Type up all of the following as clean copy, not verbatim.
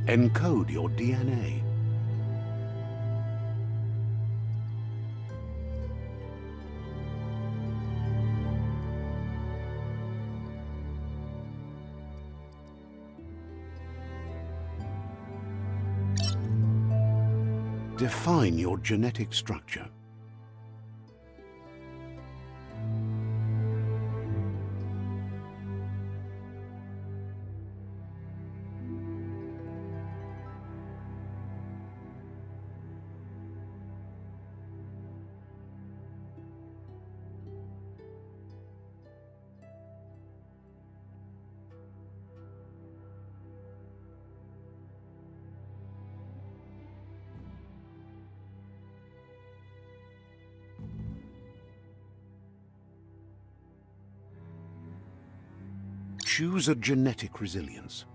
Encode your DNA. Define your genetic structure. Choose a genetic resilience.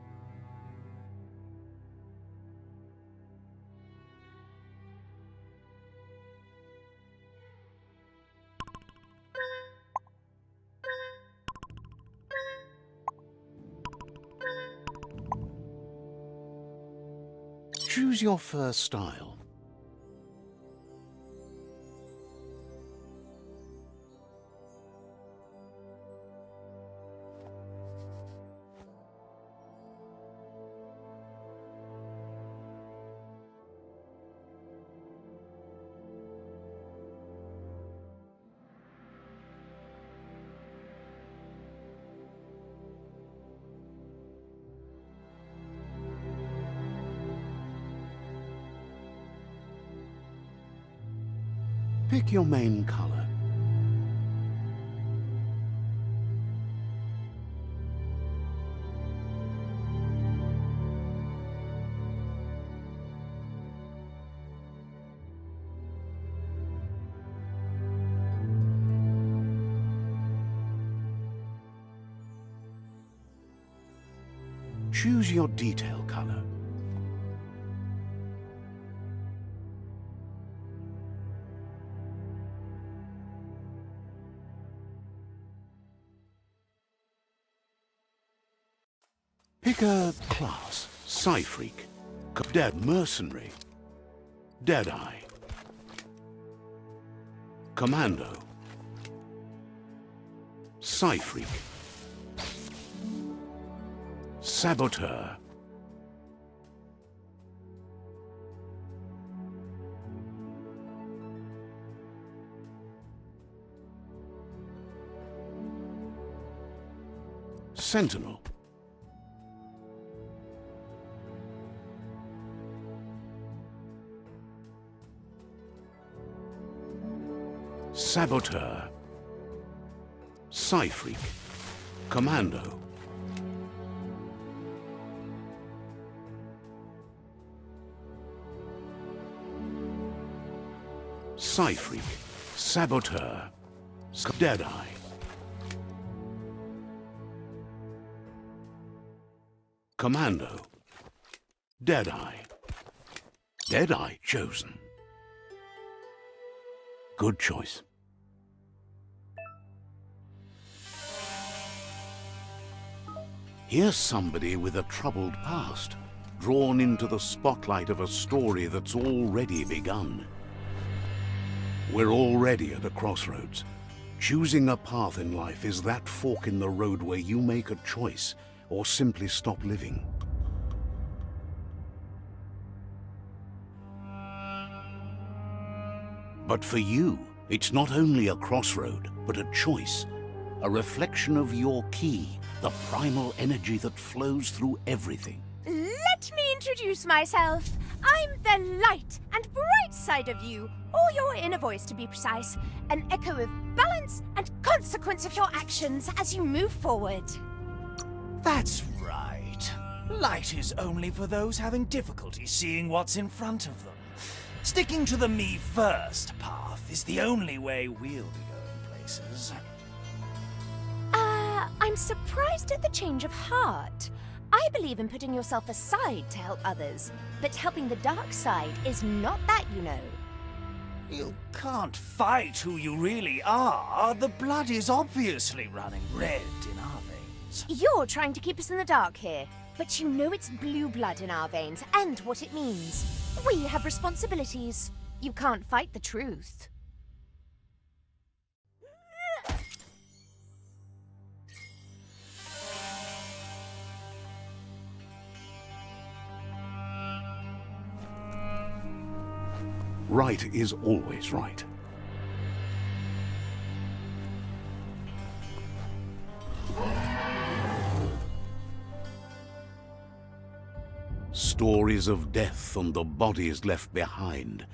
Choose your first style. Pick your main color. Choose your detail color. Pick a class. Psy-freak. Dead mercenary. Deadeye. Commando. Psy-freak. Saboteur. Sentinel. Saboteur. Psy-freak. Commando. Psy-freak. Saboteur. Deadeye. Commando. Deadeye. Deadeye chosen. Good choice. Here's somebody with a troubled past, drawn into the spotlight of a story that's already begun. We're already at a crossroads. Choosing a path in life is that fork in the road where you make a choice or simply stop living. But for you, it's not only a crossroad, but a choice. A reflection of your key, the primal energy that flows through everything. Let me introduce myself. I'm the light and bright side of you, or your inner voice to be precise. An echo of balance and consequence of your actions as you move forward. That's right. Light is only for those having difficulty seeing what's in front of them. Sticking to the me first path is the only way we'll be going places. I'm surprised at the change of heart. I believe in putting yourself aside to help others, but helping the dark side is not that, you know. You can't fight who you really are. The blood is obviously running red in our veins. You're trying to keep us in the dark here. But you know it's blue blood in our veins and what it means. We have responsibilities. You can't fight the truth. Right is always right. Stories of death and the bodies left behind,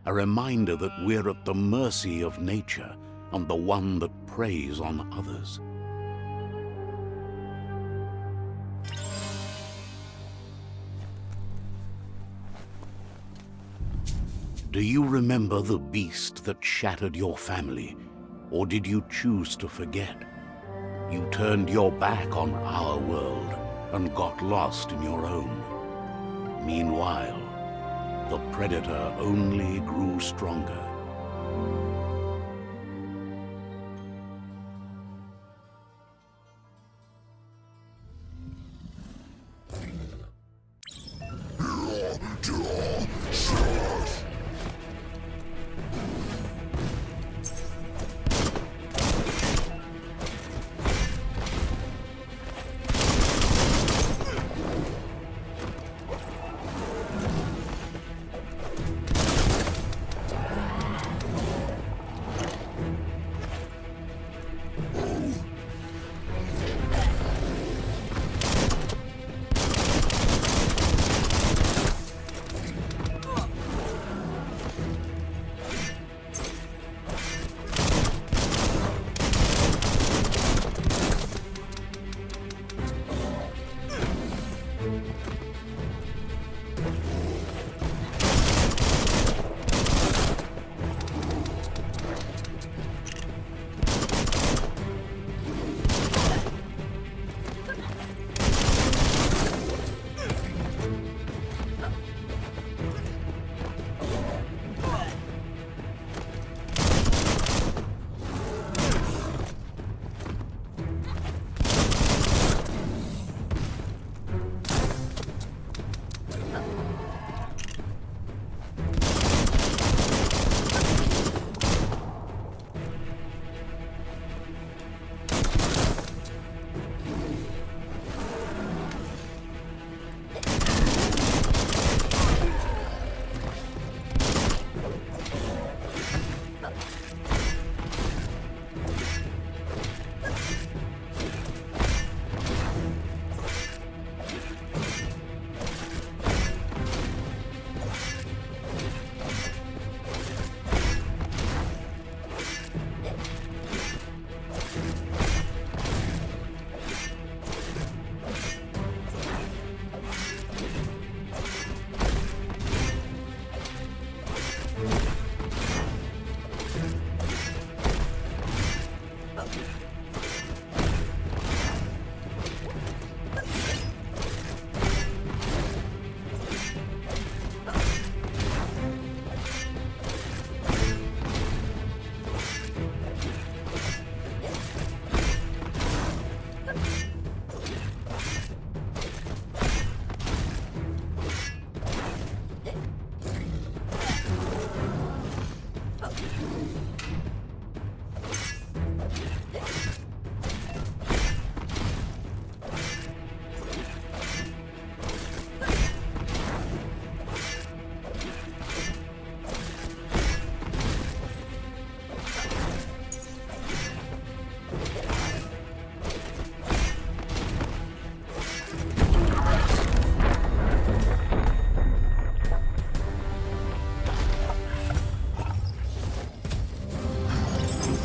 a reminder that we're at the mercy of nature and the one that preys on others. Do you remember the beast that shattered your family, or did you choose to forget? You turned your back on our world and got lost in your own. Meanwhile, the predator only grew stronger.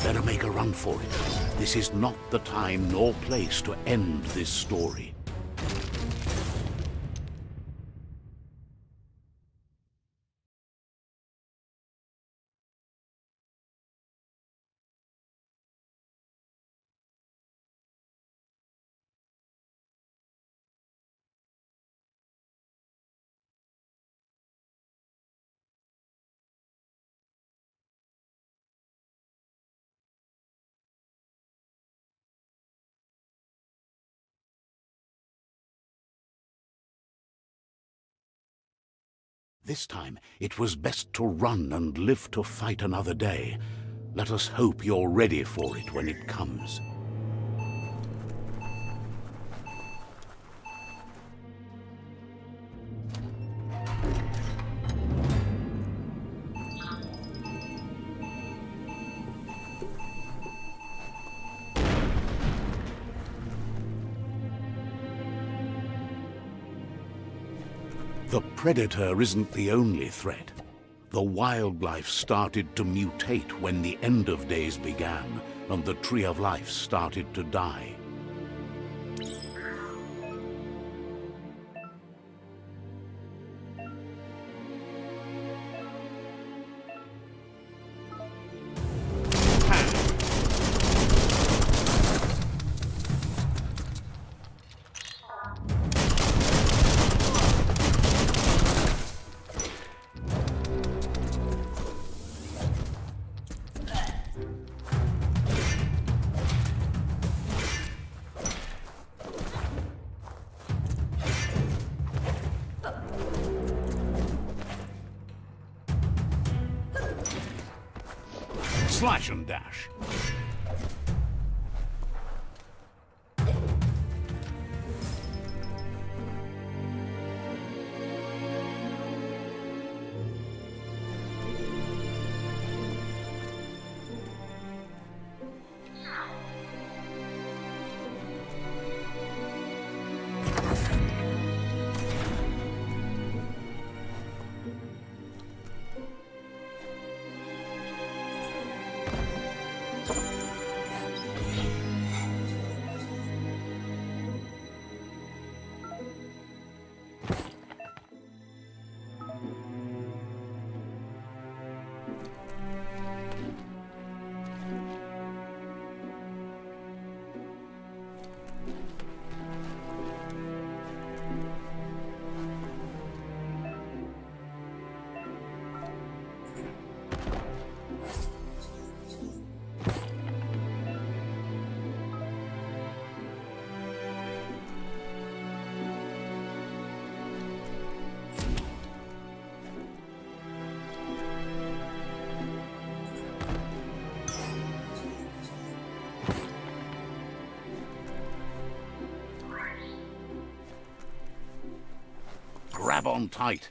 Better make a run for it. This is not the time nor place to end this story. This time, it was best to run and live to fight another day. Let us hope you're ready for it when it comes. The Predator isn't the only threat. The wildlife started to mutate when the end of days began, and the Tree of Life started to die. Slash and dash. Grab on tight.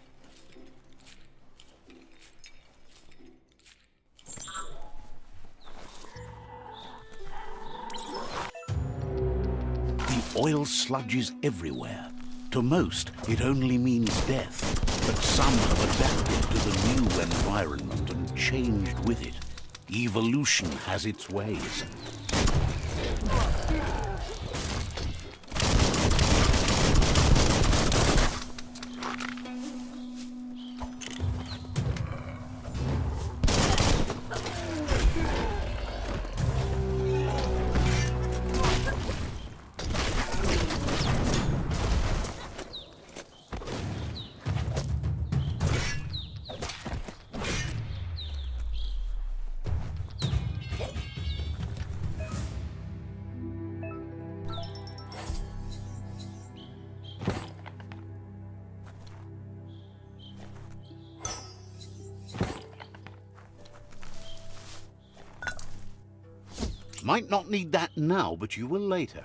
The oil sludge is everywhere. To most, it only means death, but some have adapted to the new environment and changed with it. Evolution has its ways. Might not need that now, but you will later.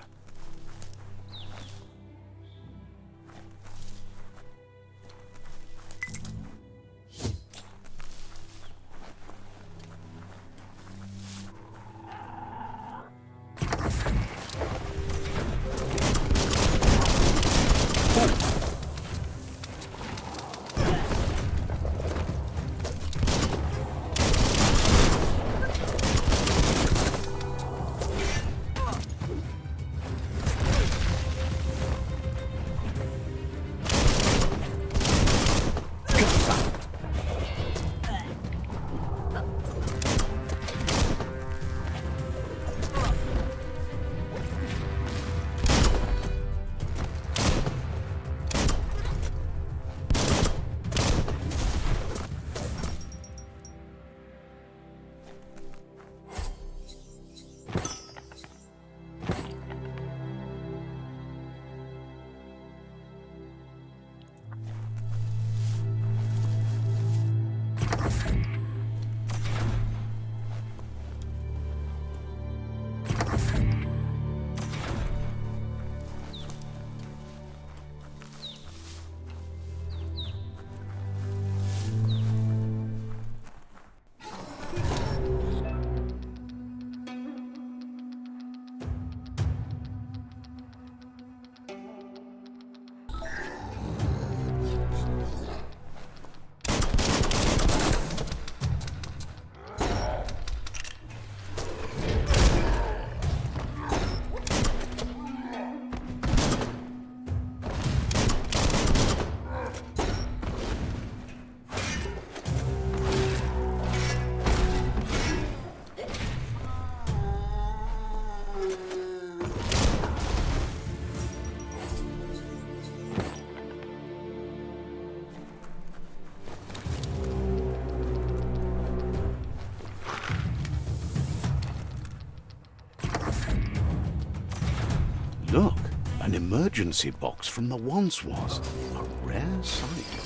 emergency box from the once was. A rare sight.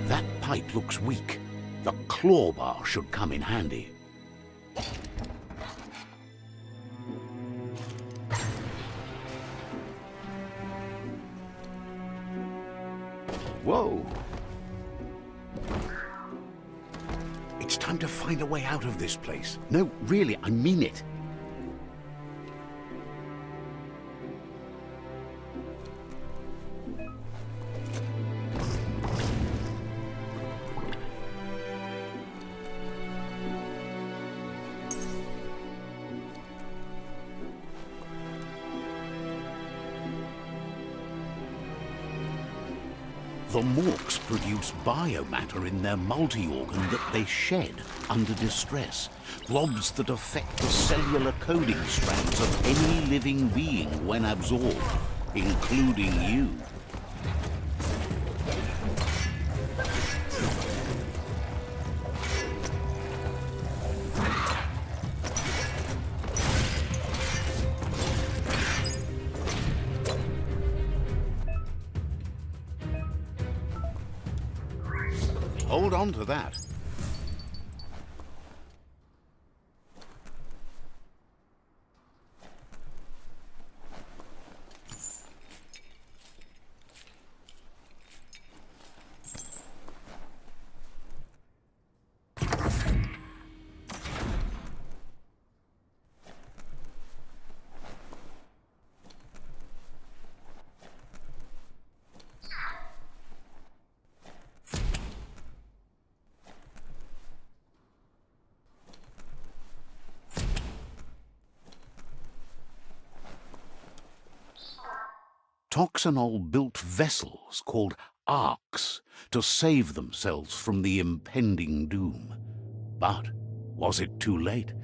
That pipe looks weak. The claw bar should come in handy. Whoa! It's time to find a way out of this place. No, really, I mean it. The Morks produce biomatter in their multi-organ that they shed under distress. Blobs that affect the cellular coding strands of any living being when absorbed, including you. Hold on to that. Toxanol built vessels called arcs to save themselves from the impending doom. But was it too late?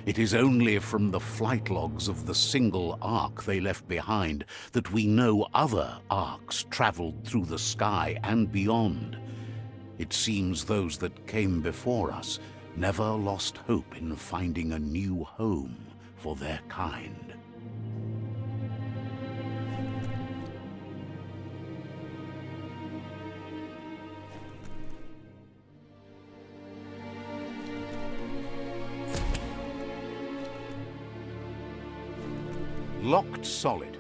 It is only from the flight logs of the single arc they left behind that we know other arcs traveled through the sky and beyond. It seems those that came before us never lost hope in finding a new home for their kind. Locked solid.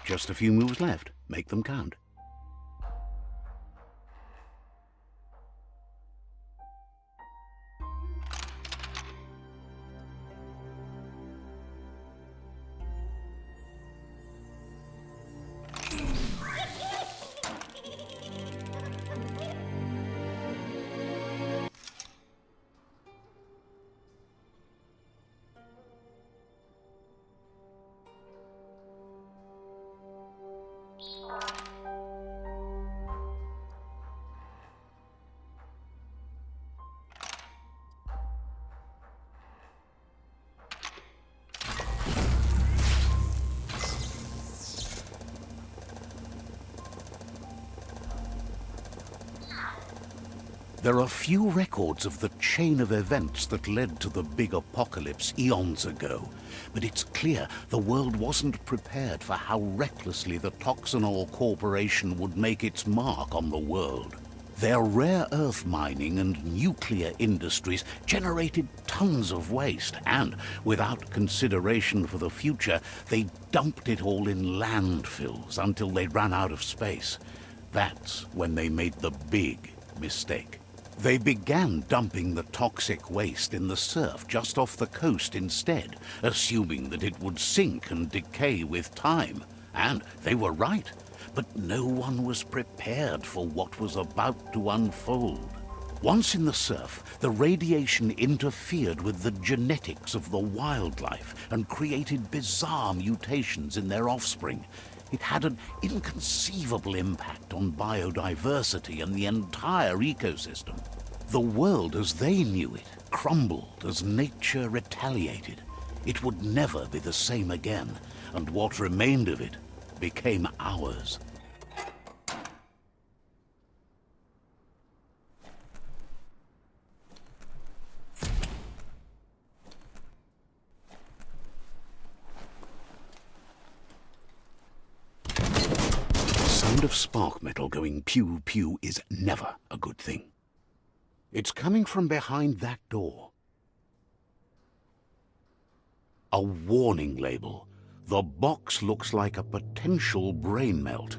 Just a few moves left. Make them count. There are few records of the chain of events that led to the big apocalypse eons ago, but it's clear the world wasn't prepared for how recklessly the Toxanol Corporation would make its mark on the world. Their rare earth mining and nuclear industries generated tons of waste, and without consideration for the future, they dumped it all in landfills until they ran out of space. That's when they made the big mistake. They began dumping the toxic waste in the surf just off the coast instead, assuming that it would sink and decay with time. And they were right. But no one was prepared for what was about to unfold. Once in the surf, the radiation interfered with the genetics of the wildlife and created bizarre mutations in their offspring. It had an inconceivable impact on biodiversity and the entire ecosystem. The world as they knew it crumbled as nature retaliated. It would never be the same again, and what remained of it became ours. The sound of spark metal going pew-pew is never a good thing. It's coming from behind that door. A warning label. The box looks like a potential brain melt.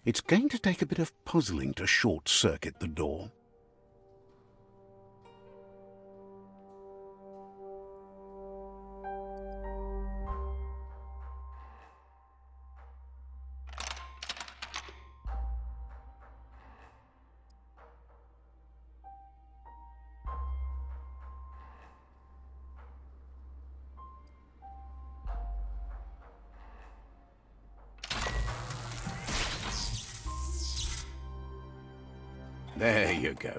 It's going to take a bit of puzzling to short-circuit the door. There you go.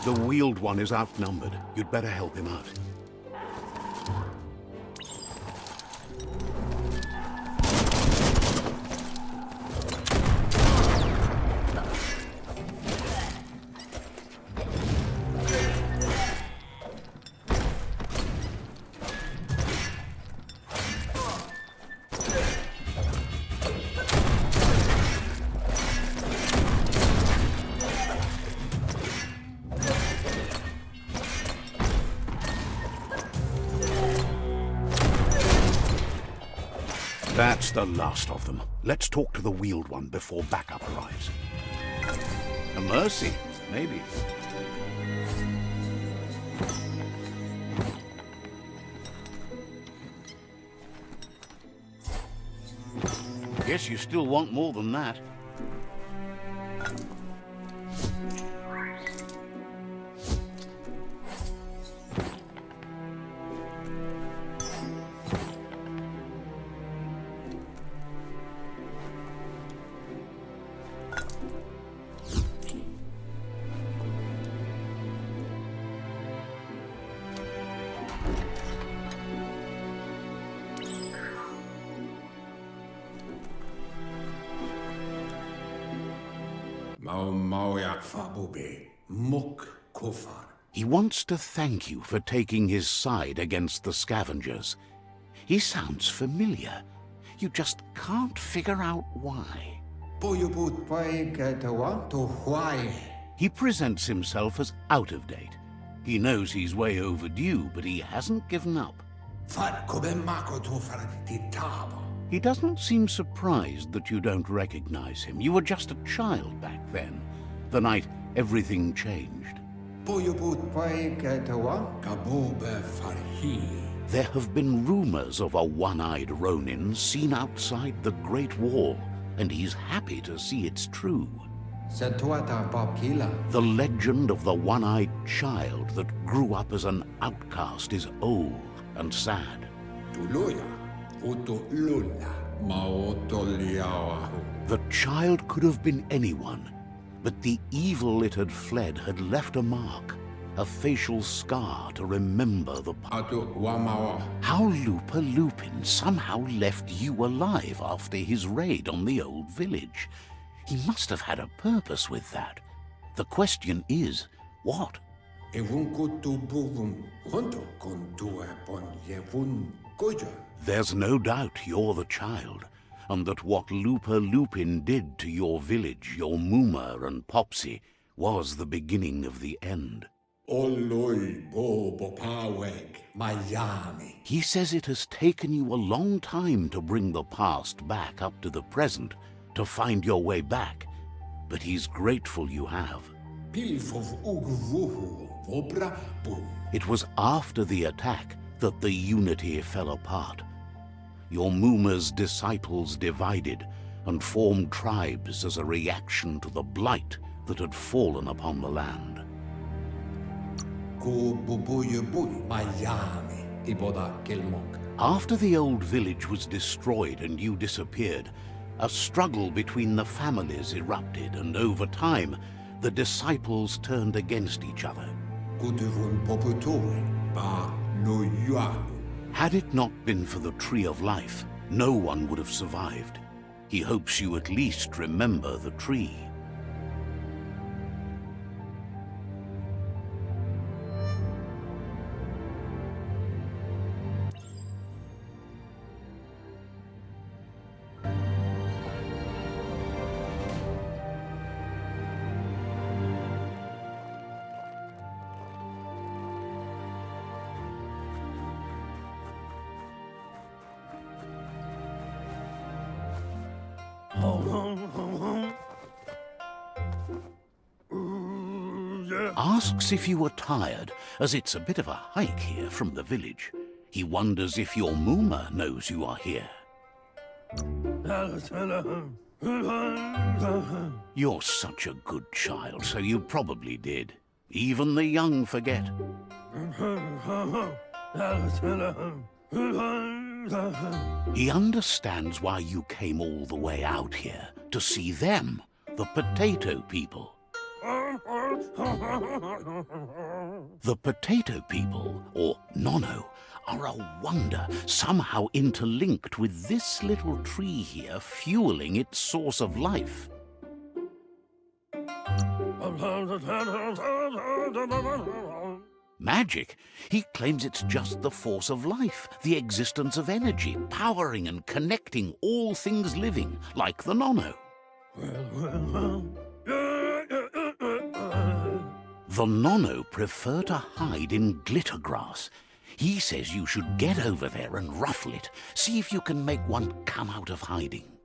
The wheeled one is outnumbered. You'd better help him out. That's the last of them. Let's talk to the wheeled one before backup arrives. A mercy, maybe. Guess you still want more than that. He wants to thank you for taking his side against the scavengers. He sounds familiar. You just can't figure out why. He presents himself as out of date. He knows he's way overdue, but he hasn't given up. He doesn't seem surprised that you don't recognize him. You were just a child back then, the night everything changed. There have been rumors of a one-eyed Ronin seen outside the Great Wall, and he's happy to see it's true. The legend of the one-eyed child that grew up as an outcast is old and sad. The child could have been anyone, but the evil it had fled had left a mark, a facial scar to remember the past. How Lupa Lupin somehow left you alive after his raid on the old village. He must have had a purpose with that. The question is, what? There's no doubt you're the child, and that what Lupa Lupin did to your village, your Muma and Popsy, was the beginning of the end. He says it has taken you a long time to bring the past back up to the present, to find your way back, but he's grateful you have. It was after the attack that the unity fell apart. Your Muma's disciples divided and formed tribes as a reaction to the blight that had fallen upon the land. After the old village was destroyed and you disappeared, a struggle between the families erupted, and over time, the disciples turned against each other. Had it not been for the Tree of Life, no one would have survived. He hopes you at least remember the tree. Asks if you are tired, as it's a bit of a hike here from the village. He wonders if your Muma knows you are here. You're such a good child, so you probably did. Even the young forget. He understands why you came all the way out here, to see them, the potato people. The potato people, or Nono, are a wonder, somehow interlinked with this little tree here, fueling its source of life. Magic? He claims it's just the force of life, the existence of energy, powering and connecting all things living, like the Nono. The Nono prefer to hide in glitter grass. He says you should get over there and ruffle it. See if you can make one come out of hiding.